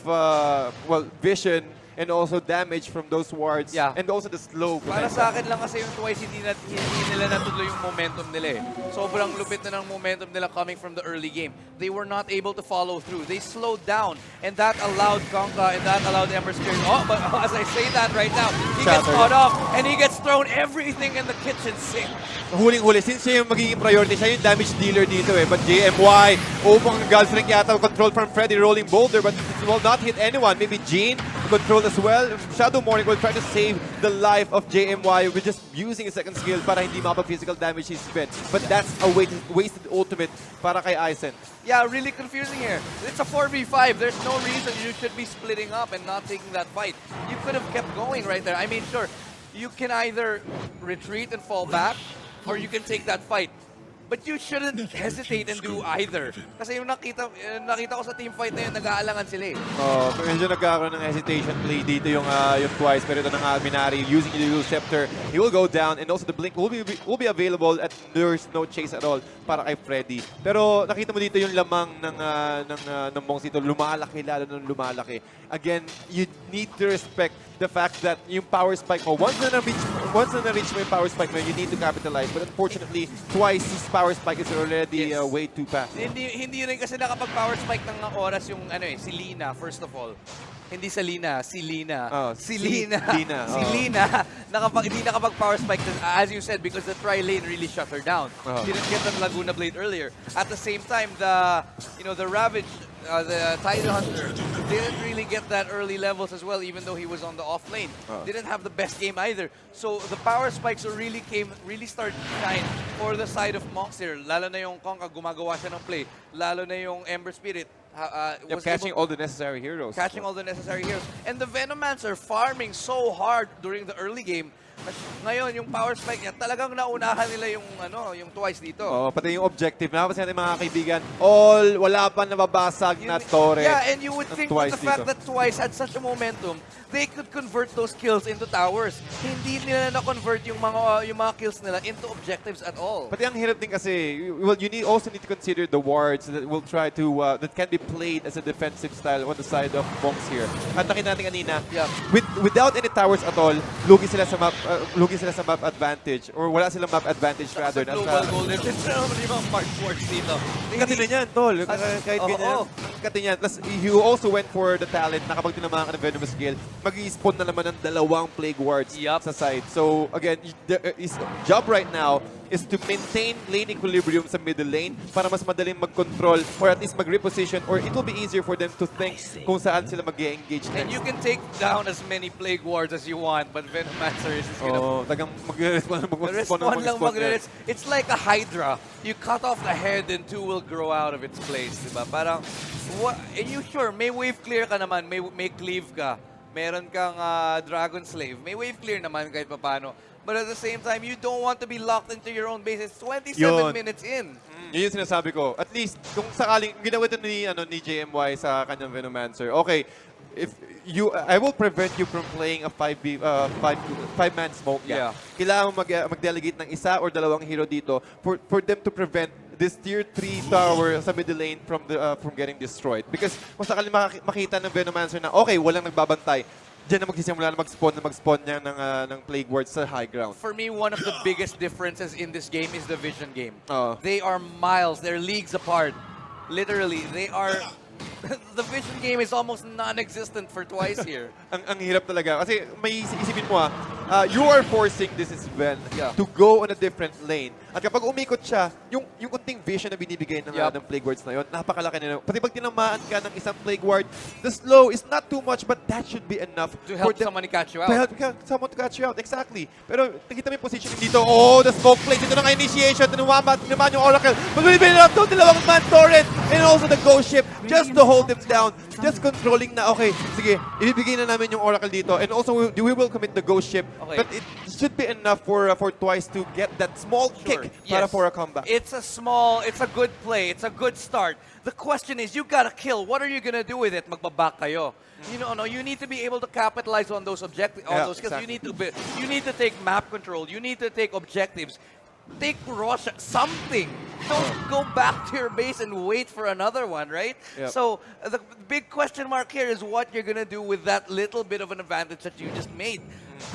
vision and also damage from those wards.
Yeah.
And also the slow.
Para sa akin lang kasi yung Twice, hindi nila natuloy yung momentum nila eh. Sobrang lupit na ng momentum nila coming from the early game. They were not able to follow through. They slowed down, and that allowed Conka and that allowed Ember Spirit. Oh, but as I say that right now, he gets caught off and he gets thrown everything in the kitchen sink.
Huling-huli, since siya yung magiging priority, siya yung damage dealer dito eh. But JMY, pang Gulfstring yata, control from Freddy rolling boulder, but it will not hit anyone. Maybe Jean control as well. Shadow Morning will try to save the life of JMY with just using a second skill para hindi makapag-physical damage his spin. But that's a wasted ultimate para kay Aizen.
Yeah, really confusing here. It's a 4v5. There's no reason you should be splitting up and not taking that fight. You could have kept going right there. I mean, sure, you can either retreat and fall back, or you can take that fight. But you shouldn't hesitate and do either. Kasi yung nakita ko sa team fight na yun, nag-aalangan sila eh.
Medyo nagkakaroon ng hesitation play dito yung Twice. Pero ito ng Minari using the Eagle Scepter. He will go down and also the Blink will be available at there's no chase at all para kay Freddy. Pero nakita mo dito yung lamang ng Monks dito. Lumalaki, lalo ng lumalaki. Again, you need to respect the fact that yung power spike mo, once na na-reach mo yung power spike mo, you need to capitalize. But unfortunately, Twice, his power spike is already way too fast.
Hindi rin kasi nakapag-power spike ng oras yung si Lina, first of all. Hindi si Lina. Si Lina. Hindi nakapag-power spike, as you said, because the tri-lane really shut her down. Didn't get that Laguna Blade earlier. At the same time, the Ravage, the Tidal Hunter, didn't really get that early levels as well, even though he was on the off lane. Didn't have the best game either. So the power spikes really started to shine for the side of Monks here. Lalo na yung Conka, gumagawa siya ng play. Lalo na yung Ember Spirit.
Catching all the necessary heroes.
Catching all the necessary heroes. And the Venomancer farming so hard during the early game. Ngayon, yung power spike niya, talagang naunahan nila yung Twice dito.
Pati yung objective. Napapansin natin mga kaibigan, wala pa nababasag na torre.
Yeah, and you would think with the fact that Twice had such a momentum, they could convert those kills into towers. Hindi nila na-convert yung mga kills nila into objectives at all.
Pati ang hirap din kasi, you also need to consider the wards that will try to, that can be played as a defensive style on the side of Monks here. At nakita natin kanina, without any towers at all, lugi sila sa map advantage, or wala silang map advantage rather.
Sa global goal, there's yung Mark Forge dito.
Katina niyan, tol. Kahit ganyan. Katina niyan. Plus, you also went for the talent. Nakapag tinamaan ka ng Venomous Gale, mag-i-spawn na naman ng 2 Plague Wards sa side. So, again, his job right now is to maintain lane equilibrium sa middle lane para mas madaling mag-control or at least mag-reposition, or it will be easier for them to think kung saan sila mag-engage next.
And you can take down as many Plague Wards as you want, but Venomancer is just
tagang mag-respawn
lang. It's like a Hydra. You cut off the head and 2 will grow out of its place, diba? Parang, and you sure, may wave clear ka naman, may cleave ka, meron kang Dragon Slave, may wave clear naman kahit papano. but at the same time, you don't want to be locked into your own base. It's 27
Yun.
minutes in.
Yun yung sinasabi ko. At least, kung sakaling, ginawa ito ni JMY sa kanyang Venomancer, okay, if I will prevent you from playing a 5-man smoke gap.
Yeah.
Kailangan mag-delegate ng isa or dalawang hero dito for them to prevent this tier 3 tower sa middle lane from getting destroyed. Because kung sakaling makita ng Venomancer na, okay, walang nagbabantay, diyan na magsisimula na mag-spawn niya ng Plague Ward sa high ground.
For me, one of the biggest differences in this game is the vision game.
Oo.
They are miles, they're leagues apart. Literally, they are... The vision game is almost non-existent for Twice here.
ang hirap talaga. Kasi may isipin mo you are forcing this is Ven
Yeah.
to go on a different lane. At kapag umikot siya, yung kunting vision na binibigay ng,
Yup.
ng Plague Wards na yun, napakalaki na. Pati pag tinamaan ka ng isang Plague Ward, the slow is not too much, but that should be enough
To
for
help
them-
someone catch you
To
out.
help someone to catch you out, exactly. Pero nakita mo yung positioning dito. Oh, the smoke plate. Ito na nga initiation. Tinamaan yung Oracle. But we've been up to dalawang man torrent. And also the ghost ship just to hold them down. Just controlling na, okay, sige, ibibigay na namin yung Oracle dito. And also, we will commit the ghost ship.
Okay.
But it should be enough for Twice to get that small kick para
Yes.
for a comeback.
It's a good play. It's a good start. The question is, you gotta kill. What are you gonna do with it? Magbaback kayo. You need to be able to capitalize on those objectives,
Yeah,
because
exactly.
you need to take map control. You need to take objectives. Take Russia, something. Don't go back to your base and wait for another one, right?
Yep.
So the big question mark here is what you're gonna do with that little bit of an advantage that you just made.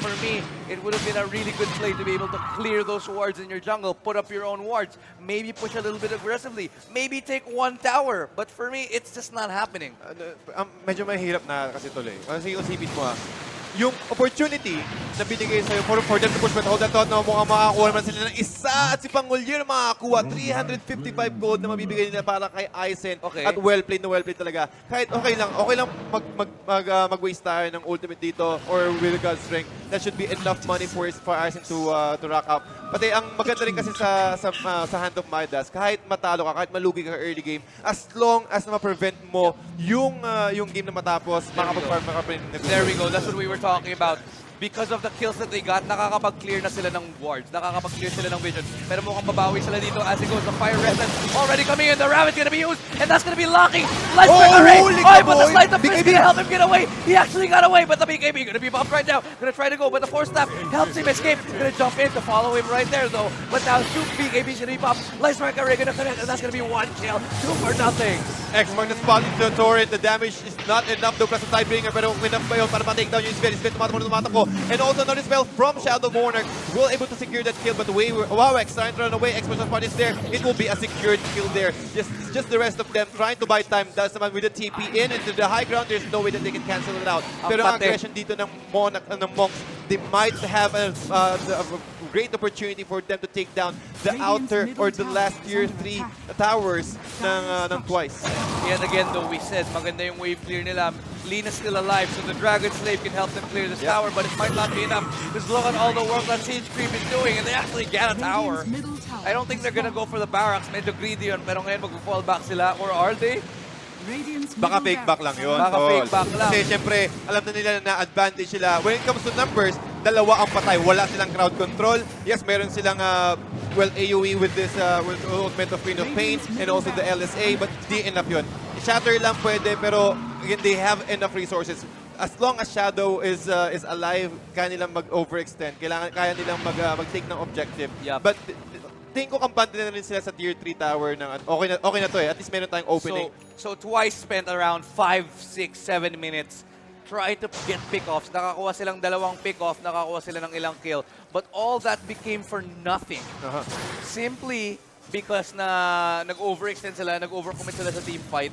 For me, it would have been a really good play to be able to clear those wards in your jungle, put up your own wards, maybe push a little bit aggressively, maybe take one tower. But for me, it's just not happening.
Medyo mahirap na kasi tuloy. Kasi isipin mo yung opportunity na binigay sa'yo for them to push but hold that thought na mukhang makakuha naman sila ng isa at si Pangulyer makakuha 355 gold na mabibigay nila para kay Aizen.
Okay.
At well played talaga. Kahit okay lang mag-waste tayo ng ultimate dito or with God's strength. That should be enough money for Aizen to rack up. Pati ang maganda rin kasi sa Hand of Midas, kahit matalo ka, kahit malugi ka early game, as long as na ma-prevent mo yung game na matapos, makapag-farm ka pa rin.
There we go. That's what we were talking about. Because of the kills that they got, nakakapag-clear na sila ng wards. Nakakapag-clear sila ng vision. Pero mukhang babawi sila dito as it goes. The Fire Resonance already coming in. The Ravage gonna be used. And that's gonna be locking. Light Strike array.
holy
Oh, but the
boy.
Slice of
Big
Fist
AB.
gonna help him get away. He actually got away, but the Big AB gonna be bumped right now. Gonna try to go, but the Force Staff helps him escape. Gonna jump in to follow him right there, though. But now, two Big AB's gonna be popped. Light Strike array gonna connect, and that's gonna be one kill. 2 for nothing.
X-Mark na spot into the turret. The damage is not enough though plus the Tidebringer pero enough ba yun para ma-take down yung Sphere. Sphere tumatakbo. And also notice well from Shadow Monarch will able to secure that kill but X trying to run away. X-Mark part is there. It will be a secured kill there. Just the rest of them trying to buy time. Does naman with the TP in into the high ground. There's no way that they can cancel it out. Pero ang aggression dito ng Monks, they might have a great opportunity for them to take down the outer or the last tier 3 towers ng Twice.
Yet again, though, we said maganda yung wave clear nila. Lina's still alive, so the Dragon Slave can help them clear this tower, but it might not be enough. Just look at all the work that Siege Creep is doing, and they actually get a tower. I don't think they're gonna go for the barracks. Medyo greedy yun, pero ngayon mag-fall back sila. Or are they?
Baka fake back lang yun.
Baka fake back lang.
Kasi syempre, alam na nila na advantage sila. When it comes to numbers, dalawa ang patay. Wala silang crowd control. Yes, meron silang AoE with this with Ultimate of Queen of Pain and also the LSA, but di enough yun. Shatter lang pwede, pero again, they have enough resources. As long as Shadow is alive, kaya nilang mag-overextend. Kaya nilang mag-take ng objective.
Yup.
But tingin ko kampante na rin sila sa tier 3 tower ng okay na to eh. At least meron tayong opening.
So Twice spent around 5, 6, 7 minutes trying to get pick-offs. Nakakuha silang dalawang pick-off, nakakuha sila ng ilang kill. But all that became for nothing. Simply because na nag-overextend sila, nag-overcommit sila sa team fight.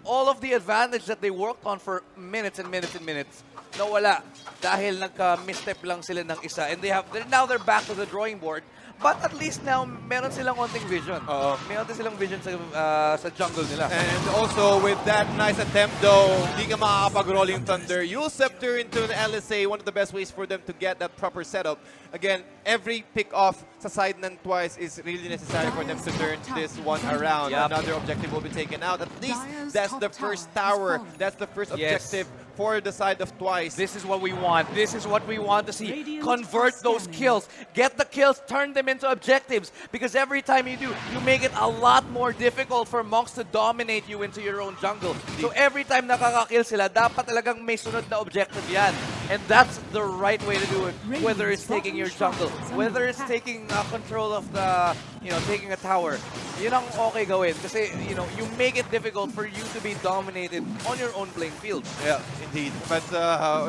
All of the advantage that they worked on for minutes and minutes and minutes, nawala. Dahil nagka-misstep lang sila ng isa. And now they're back to the drawing board. But at least now, meron silang konting vision. Meron din silang vision sa jungle nila.
And also, with that nice attempt though, hindi ka makakapag-Rolling Thunder. You'll scepter into the LSA, one of the best ways for them to get that proper setup. Again, every pick-off sa side ng Twice is really necessary for them to turn this one around.
Yep.
Another objective will be taken out. At least, that's the first tower. That's the first objective for the side of Twice.
This is what we want. This is what we want to see.
Radiant
Convert those
outstanding.
kills. Get the kills, turn them into objectives. Because every time you do, you make it a lot more difficult for Monks to dominate you into your own jungle. So every time nakaka-kill sila, dapat talagang may sunod na objective yan. And that's the right way to do it. Whether it's taking your jungle, whether it's taking control of the, taking a tower. Yun ang okay gawin. Kasi, you make it difficult for you to be dominated on your own playing field.
Yeah, indeed. But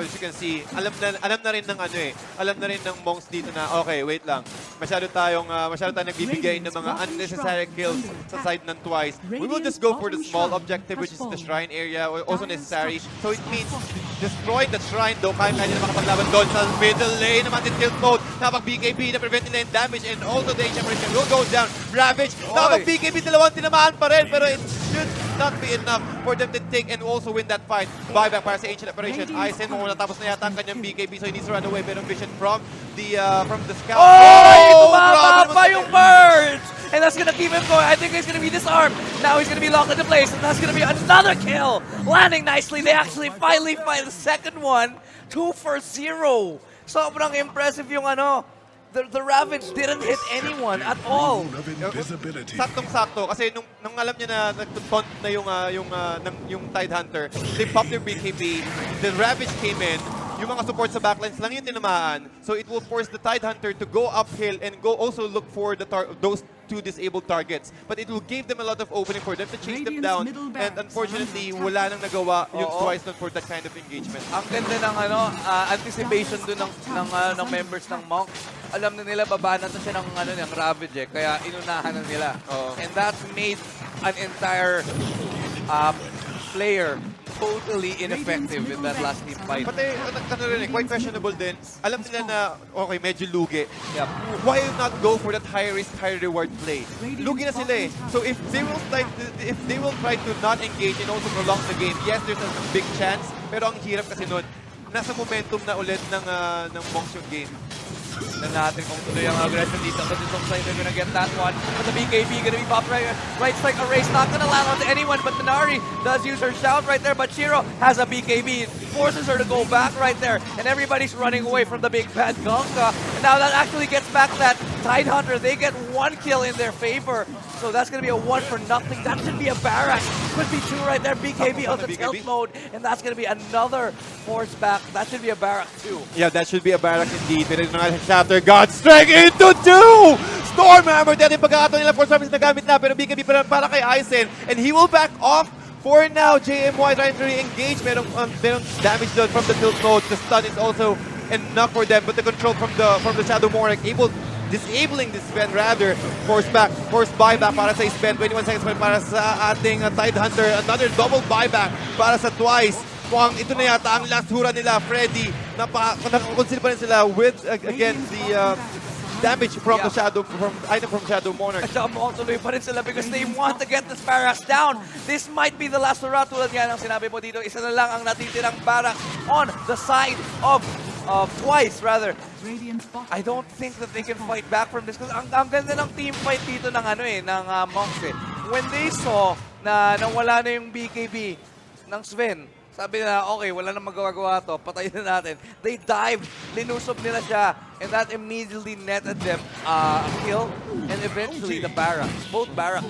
as you can see, alam na rin ng alam na rin ng Monks dito na, okay, wait lang. Masyado tayong nagbibigay ng mga unnecessary kills sa side ng Twice. We will just go for the small objective, which is the shrine area, also necessary. So it means destroying the shrine, though kaya nila makapaglaban doon sa middle lane naman din tilt mode. Nakapag-BKB na prevent nila yung damage, and also the HM will go down. Ravage, nakapag-BKB, dalawang tinamaan pa rin, pero it should not be enough for them to take and also win that fight. Buyback para sa Ancient Operation. Aizen, natapos na yata ang kanyang BKB, so he needs to run away. Pero vision from the scout.
Tumama pa yung merge! And that's gonna keep him going. I think he's gonna be disarmed. Now he's gonna be locked into place, and that's gonna be another kill. Landing nicely. They actually finally find the second one. 2 for 0. Sobrang impressive yung The Ravage didn't hit anyone at all.
Saktong-sakto kasi nung alam niya na nagtuntont na yung Tidehunter, they popped their BKB, the Ravage came in, yung mga support sa backlines lang yung tinamaan, so it will force the Tidehunter to go uphill and go also look for those two disabled targets. But it will give them a lot of opening for them to chase them down, and unfortunately, wala nang nagawa yung Twice for that kind of engagement.
Ang ganda ng anticipation dun ng members ng Monks. Alam na nila babana na siya ng Ravage kaya inunahan na nila. And that made an entire player totally ineffective in that last team fight.
Pati, quite questionable din. Alam nila na, okay, medyo lugi.
Yep.
Why not go for that high risk, high reward play? Lugi na sila eh. So if they will try to not engage and also prolong the game, yes, there's a big chance, pero ang hirap kasi nun, nasa momentum na ulit ng Monks yung game.
Tignan natin kung tuloy ang aggression dito. But it looks like they're gonna get that one. But the BKB gonna be popped right strike array. Not gonna land onto anyone, but Minari does use her shout right there. But Shiro has a BKB. It forces her to go back right there. And everybody's running away from the big bad Gonka. And now that actually gets back that Tidehunter. They get 1 kill in their favor. So that's gonna be a 1 for nothing. That should be a barrack. Could be 2 right there. BKB on the tilt mode. And that's gonna be another force back. That should be a barrack too.
Yeah, that should be a barrack indeed. Pero yung chapter, God strike into 2! Stormhammer, dahil yung pagkakataon nila for service na gamit na, pero BKB pa para kay Aizen. And he will back off for now. JMY trying to re-engage. Merong damage doon from the tilt mode. The stun is also enough for them, but the control from the Shadow Monarch disabling this Sven rather. Force buyback para sa Sven. 21 seconds para sa ating Tidehunter. Another double buyback para sa Twice. Mukhang ito na yata ang last hura nila, Freddy. Nakakonsil pa rin sila with, again, the damage from the Shadow, item from Shadow Monarch.
At saka tuloy pa rin sila because they want to get this barracks down. This might be the last hurrah. Tulad nga ng sinabi mo dito, isa na lang ang natitirang barracks on the side of Twice, rather. I don't think that they can fight back from this because ang ganda ng team fight dito ng Monks eh. When they saw na nawala na yung BKB ng Sven, sabi na, okay, wala na magawa-gawa to, patayin na natin. They dived, linusob nila siya, and that immediately netted them a kill, and eventually the barracks, both barracks.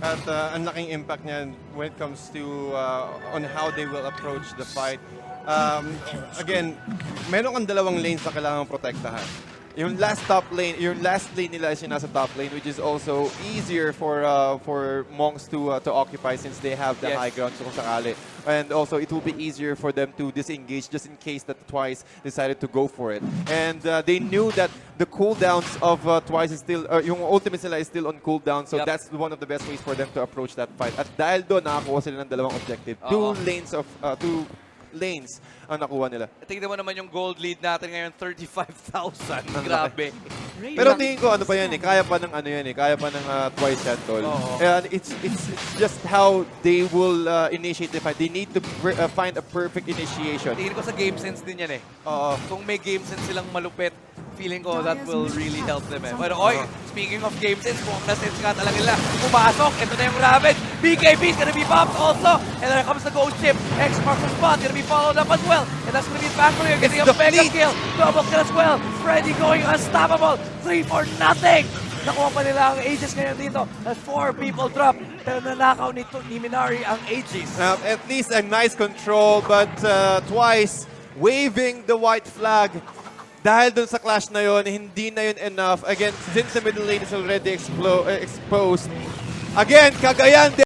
At ang laking impact niyan when it comes to on how they will approach the fight. Again, meron kang dalawang lanes na kailangan protektahan. Yung last lane nila is yung nasa top lane, which is also easier for Monks to occupy since they have the high ground kung sakali. And also, it will be easier for them to disengage just in case that Twice decided to go for it. And they knew that the cooldowns of Twice is still, yung ultimate sila is still on cooldown, so that's one of the best ways for them to approach that fight. At dahil doon, nakakuha sila ng dalawang objective. Two lanes ang nakuha nila.
Tingnan mo naman yung gold lead natin ngayon, 35,000. Grabe.
Pero tingin ko, kaya pa ng kaya pa ng Twice yan, tol. And it's just how they will initiate the fight. They need to find a perfect initiation.
Tingin ko sa game sense din yan eh. Kung may game sense silang malupit, feeling ko that will really help them. But speaking of game sense, kung na sense nga talaga nila, pumasok, ito na yung Ravage, BKB is gonna be popped also, and there comes the Ghost Chip, X marks the spot, gonna be followed up as well, and that's gonna be Pangolier getting a mega kill, double kill as well, Freddy going unstoppable, 3 for nothing! Nakuha pa nila ang Aegis ngayon dito, at 4 people drop, pero nanakaw ni Minari ang Aegis.
At least a nice control, but twice waving the white flag. Dahil dun sa clash na yon, hindi na yun enough. Again, since the middle lane is already exposed. Again, Cagayan